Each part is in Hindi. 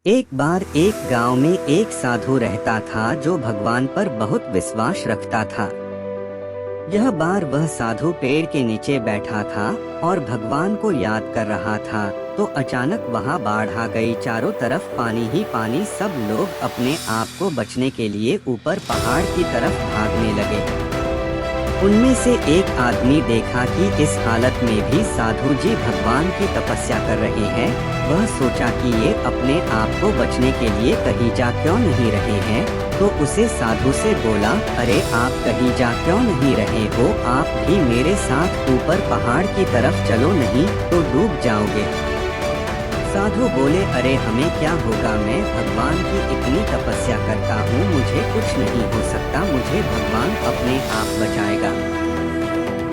एक बार एक गांव में एक साधु रहता था जो भगवान पर बहुत विश्वास रखता था। यह बार वह साधु पेड़ के नीचे बैठा था और भगवान को याद कर रहा था, तो अचानक वहां बाढ़ आ गई। चारों तरफ पानी ही पानी। सब लोग अपने आप को बचने के लिए ऊपर पहाड़ की तरफ भागने लगे। उनमें से एक आदमी देखा कि इस हालत में भी साधु जी भगवान की तपस्या कर रहे हैं। वह सोचा कि ये अपने आप को बचने के लिए कहीं जा क्यों नहीं रहे हैं, तो उसे साधु से बोला, अरे आप कहीं जा क्यों नहीं रहे हो? आप भी मेरे साथ ऊपर पहाड़ की तरफ चलो, नहीं तो डूब जाओगे। साधु बोले, अरे हमें क्या होगा, मैं भगवान की इतनी तपस्या करता हूँ, मुझे कुछ नहीं हो सकता, मुझे भगवान अपने आप बचाएगा।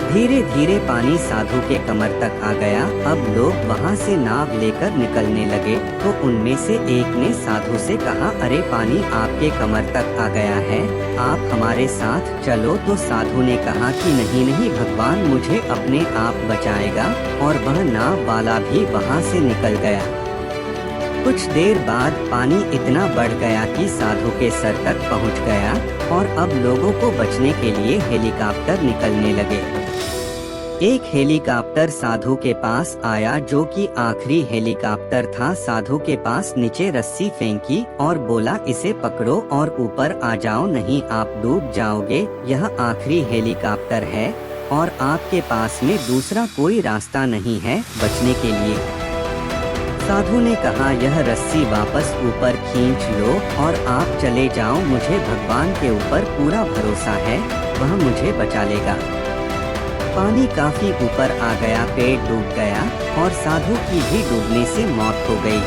धीरे धीरे पानी साधु के कमर तक आ गया। अब लोग वहाँ से नाव लेकर निकलने लगे, तो उनमें से एक ने साधु से कहा, अरे पानी आपके कमर तक आ गया है, आप हमारे साथ चलो। तो साधु ने कहा कि नहीं नहीं, भगवान मुझे अपने आप बचाएगा। और वह नाव वाला भी वहाँ से निकल गया। कुछ देर बाद पानी इतना बढ़ गया कि साधु के सर तक पहुँच गया और अब लोगों को बचने के लिए हेलीकॉप्टर निकलने लगे। एक हेलीकॉप्टर साधु के पास आया, जो कि आखिरी हेलीकॉप्टर था। साधु के पास नीचे रस्सी फेंकी और बोला, इसे पकड़ो और ऊपर आ जाओ, नहीं आप डूब जाओगे। यह आखिरी हेलीकॉप्टर है और आपके पास में दूसरा कोई रास्ता नहीं है बचने के लिए। साधु ने कहा, यह रस्सी वापस ऊपर खींच लो और आप चले जाओ, मुझे भगवान के ऊपर पूरा भरोसा है, वह मुझे बचा लेगा। पानी काफी ऊपर आ गया, पेड़ डूब गया और साधु की भी डूबने से मौत हो गई।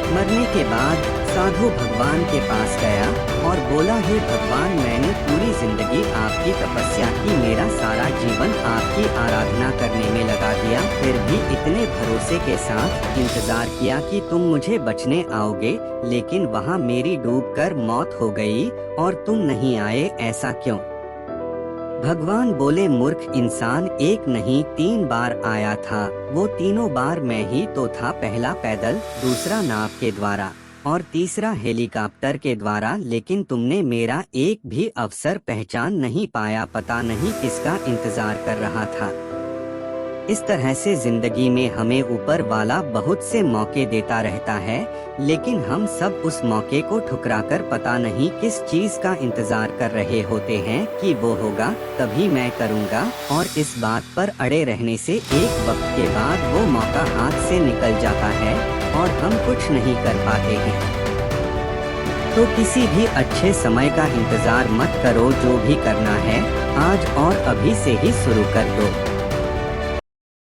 मरने के बाद साधु भगवान के पास गया और बोला, हे भगवान, मैंने पूरी जिंदगी आपकी तपस्या की, मेरा सारा जीवन आपकी आराधना करने में लगा दिया, फिर भी इतने भरोसे के साथ इंतजार किया कि तुम मुझे बचने आओगे, लेकिन वहाँ मेरी डूबकर मौत हो गई और तुम नहीं आए, ऐसा क्यों? भगवान बोले, मूर्ख इंसान, एक नहीं 3 बार आया था, वो तीनों बार मैं ही तो था। पहला पैदल, दूसरा नाव के द्वारा और तीसरा हेलीकॉप्टर के द्वारा, लेकिन तुमने मेरा एक भी अवसर पहचान नहीं पाया, पता नहीं किसका इंतजार कर रहा था। इस तरह से जिंदगी में हमें ऊपर वाला बहुत से मौके देता रहता है, लेकिन हम सब उस मौके को ठुकराकर पता नहीं किस चीज का इंतजार कर रहे होते हैं कि वो होगा तभी मैं करूँगा, और इस बात पर अड़े रहने से एक वक्त के बाद वो मौका हाथ से निकल जाता है और हम कुछ नहीं कर पाते हैं। तो किसी भी अच्छे समय का इंतजार मत करो, जो भी करना है आज और अभी से ही शुरू कर दो।